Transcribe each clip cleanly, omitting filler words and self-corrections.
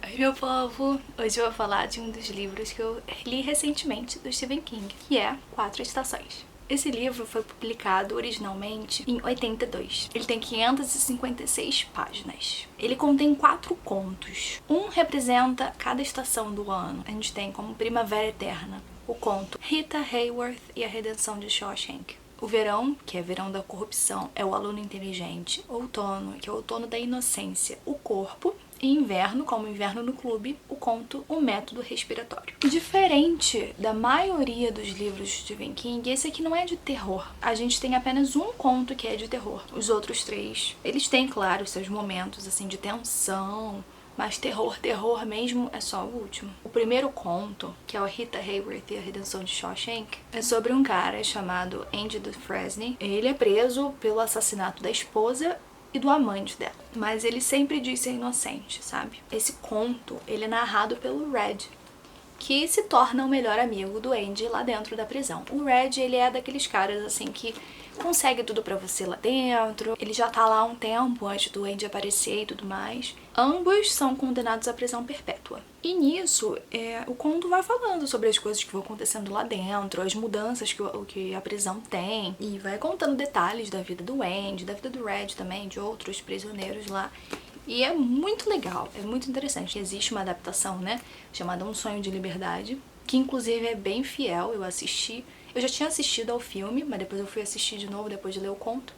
Oi, meu povo! Hoje eu vou falar de um dos livros que eu li recentemente do Stephen King, que é Quatro Estações. Esse livro foi publicado originalmente em 82. Ele tem 556 páginas. Ele contém 4 contos. Um representa cada estação do ano. A gente tem como Primavera Eterna o conto Rita Hayworth e a Redenção de Shawshank. O verão, que é verão da corrupção, é o aluno inteligente. Outono, que é o outono da inocência, o corpo. E inverno, como Inverno no Clube, o conto O Método Respiratório. Diferente da maioria dos livros de Stephen King, esse aqui não é de terror. A gente tem apenas um conto que é de terror. Os outros 3, eles têm, claro, seus momentos assim de tensão, mas terror mesmo é só o último. O primeiro conto, que é o Rita Hayworth e a Redenção de Shawshank, é sobre um cara chamado Andy Dufresne. Ele é preso pelo assassinato da esposa e do amante dela, mas ele sempre diz ser inocente, sabe? Esse conto, ele é narrado pelo Red, que se torna o melhor amigo do Andy lá dentro da prisão. O Red, ele é daqueles caras assim que consegue tudo pra você lá dentro, ele já tá lá há um tempo antes do Andy aparecer e tudo mais. Ambos são condenados à prisão perpétua. E nisso, o conto vai falando sobre as coisas que vão acontecendo lá dentro, as mudanças que a prisão tem, e vai contando detalhes da vida do Andy, da vida do Red também, de outros prisioneiros lá. E é muito legal, é muito interessante. Existe uma adaptação, né, chamada Um Sonho de Liberdade, que inclusive é bem fiel. Eu já tinha assistido ao filme, mas depois eu fui assistir de novo depois de ler o conto,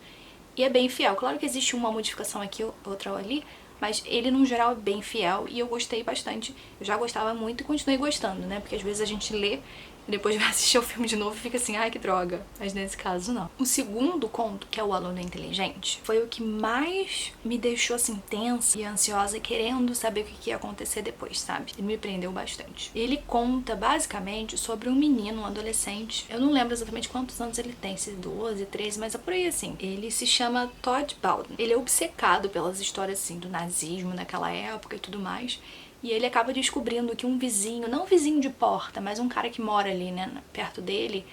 e é bem fiel. Claro que existe uma modificação aqui, outra ali, mas ele, no geral, é bem fiel e eu gostei bastante. Eu já gostava muito e continuei gostando, né? Porque às vezes a gente lê e depois vai assistir o filme de novo e fica assim, ai que droga. Mas nesse caso, não. O segundo conto, que é O Aluno Inteligente, foi o que mais me deixou assim tensa e ansiosa, querendo saber o que ia acontecer depois, sabe? Ele me prendeu bastante. Ele conta basicamente sobre um menino, um adolescente. Eu não lembro exatamente quantos anos ele tem, se 12, 13, mas é por aí assim. Ele se chama Todd Bowden. Ele é obcecado pelas histórias assim do nazismo naquela época e tudo mais. E ele acaba descobrindo que um vizinho, não um vizinho de porta, mas um cara que mora ali, né, perto dele,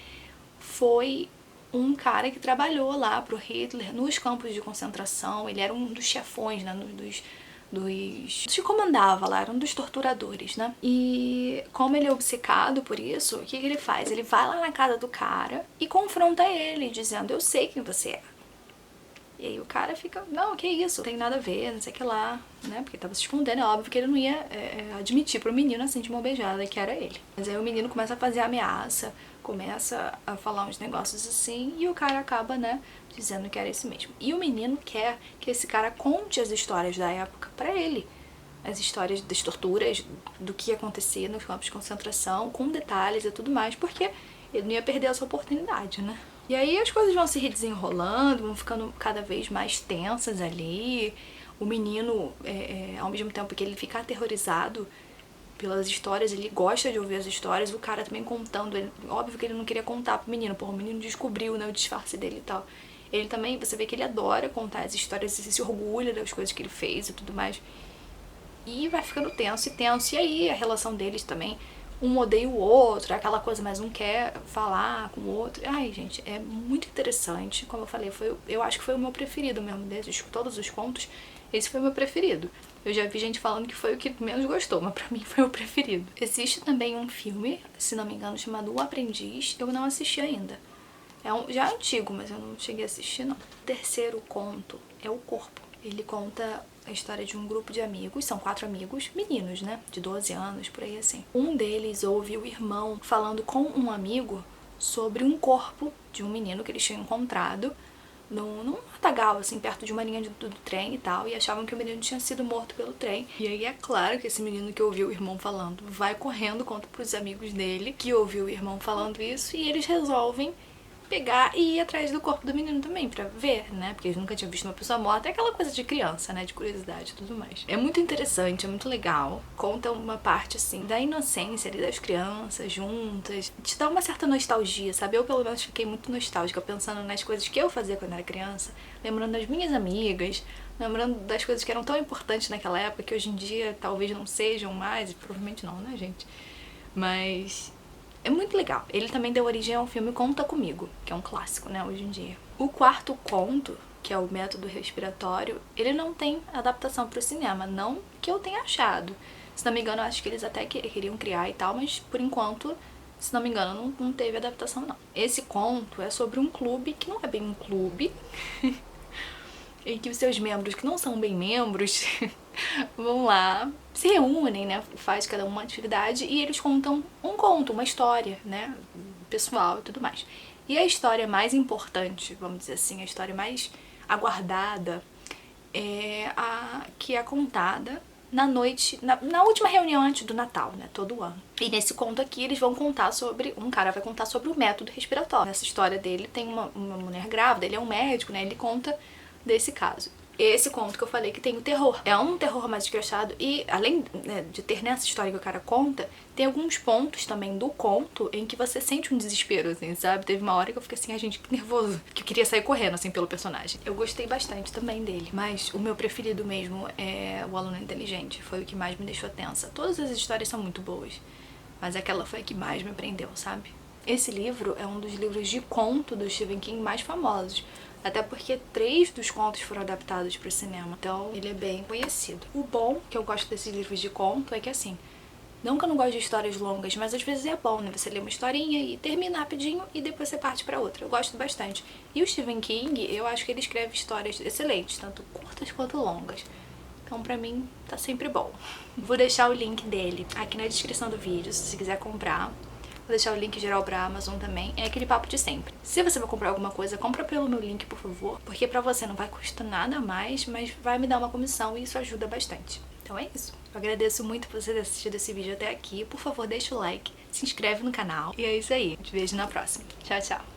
foi um cara que trabalhou lá pro Hitler nos campos de concentração. Ele era um dos chefões, né, dos que comandava lá, era um dos torturadores, né? E como ele é obcecado por isso, o que ele faz? Ele vai lá na casa do cara e confronta ele, dizendo, eu sei quem você é. E aí o cara fica, não, que isso, não tem nada a ver, não sei o que lá, né? Porque tava se escondendo, é óbvio que ele não ia admitir pro menino assim de mão beijada que era ele. Mas aí o menino começa a fazer ameaça, começa a falar uns negócios assim, e o cara acaba, né, dizendo que era esse mesmo. E o menino quer que esse cara conte as histórias da época pra ele. As histórias das torturas, do que acontecia nos campos de concentração, com detalhes e tudo mais, porque ele não ia perder essa oportunidade, né? E aí as coisas vão se desenrolando, vão ficando cada vez mais tensas ali. O menino, ao mesmo tempo que ele fica aterrorizado pelas histórias, ele gosta de ouvir as histórias, o cara também contando. Óbvio que ele não queria contar pro menino, o menino descobriu, né, o disfarce dele e tal. Ele também, você vê que ele adora contar as histórias, ele se orgulha das coisas que ele fez e tudo mais. E vai ficando tenso e tenso. E aí a relação deles também, um odeia o outro, aquela coisa, mas um quer falar com o outro. Ai, gente, é muito interessante. Como eu falei, eu acho que foi o meu preferido mesmo, desses todos os contos. Esse foi o meu preferido. Eu já vi gente falando que foi o que menos gostou, mas pra mim foi o preferido. Existe também um filme, se não me engano, chamado O Aprendiz. Eu não assisti ainda. Já é antigo, mas eu não cheguei a assistir, não. O terceiro conto é O Corpo. Ele conta a história de um grupo de amigos, são 4 amigos, meninos, né, de 12 anos, por aí assim. Um deles ouve o irmão falando com um amigo sobre um corpo de um menino que eles tinham encontrado num matagal, assim, perto de uma linha do trem e tal, e achavam que o menino tinha sido morto pelo trem. E aí é claro que esse menino que ouviu o irmão falando vai correndo, conta pros amigos dele que ouviu o irmão falando isso, e eles resolvem pegar e ir atrás do corpo do menino também, pra ver, né? Porque eles nunca tinham visto uma pessoa morta. É aquela coisa de criança, né? De curiosidade e tudo mais. É muito interessante, é muito legal. Conta uma parte, assim, da inocência ali das crianças juntas. Te dá uma certa nostalgia, sabe? Eu, pelo menos, fiquei muito nostálgica pensando nas coisas que eu fazia quando era criança. Lembrando das minhas amigas. Lembrando das coisas que eram tão importantes naquela época, que hoje em dia talvez não sejam mais. E provavelmente não, né, gente? Mas é muito legal. Ele também deu origem ao filme Conta Comigo, que é um clássico, né, hoje em dia. O quarto conto que é o Método Respiratório, ele não tem adaptação para o cinema, não que eu tenha achado. Se não me engano, eu acho que eles até queriam criar e tal, mas por enquanto, se não me engano, não teve adaptação não. Esse conto é sobre um clube, que não é bem um clube, em que os seus membros, que não são bem membros, vão lá, se reúnem, né, faz cada uma atividade e eles contam um conto, uma história, né, pessoal e tudo mais. E a história mais importante, vamos dizer assim, a história mais aguardada é a que é contada na noite, na última reunião antes do Natal, né, todo ano. E nesse conto aqui eles vão contar sobre, um cara vai contar sobre o método respiratório. Nessa história dele tem uma mulher grávida, ele é um médico, né, ele conta desse caso. Esse conto que eu falei que tem o terror. É um terror mais escrachado e, além, né, de ter nessa história que o cara conta, tem alguns pontos também do conto em que você sente um desespero, assim, sabe? Teve uma hora que eu fiquei assim, ai gente, que nervoso, que eu queria sair correndo, assim, pelo personagem. Eu gostei bastante também dele, mas o meu preferido mesmo é O Aluno Inteligente. Foi o que mais me deixou tensa. Todas as histórias são muito boas, mas aquela foi a que mais me prendeu, sabe? Esse livro é um dos livros de conto do Stephen King mais famosos. Até porque 3 dos contos foram adaptados para o cinema, então ele é bem conhecido. O bom que eu gosto desses livros de conto é que, assim, não que eu não gosto de histórias longas, mas às vezes é bom, né? Você lê uma historinha e termina rapidinho e depois você parte para outra. Eu gosto bastante. E o Stephen King, eu acho que ele escreve histórias excelentes, tanto curtas quanto longas. Então pra mim tá sempre bom. Vou deixar o link dele aqui na descrição do vídeo, se você quiser comprar. Vou deixar o link geral pra Amazon também. É aquele papo de sempre. Se você vai comprar alguma coisa, compra pelo meu link, por favor. Porque pra você não vai custar nada a mais, mas vai me dar uma comissão e isso ajuda bastante. Então é isso. Eu agradeço muito por você ter assistido esse vídeo até aqui. Por favor, deixa o like, se inscreve no canal. E é isso aí. Te vejo na próxima. Tchau, tchau.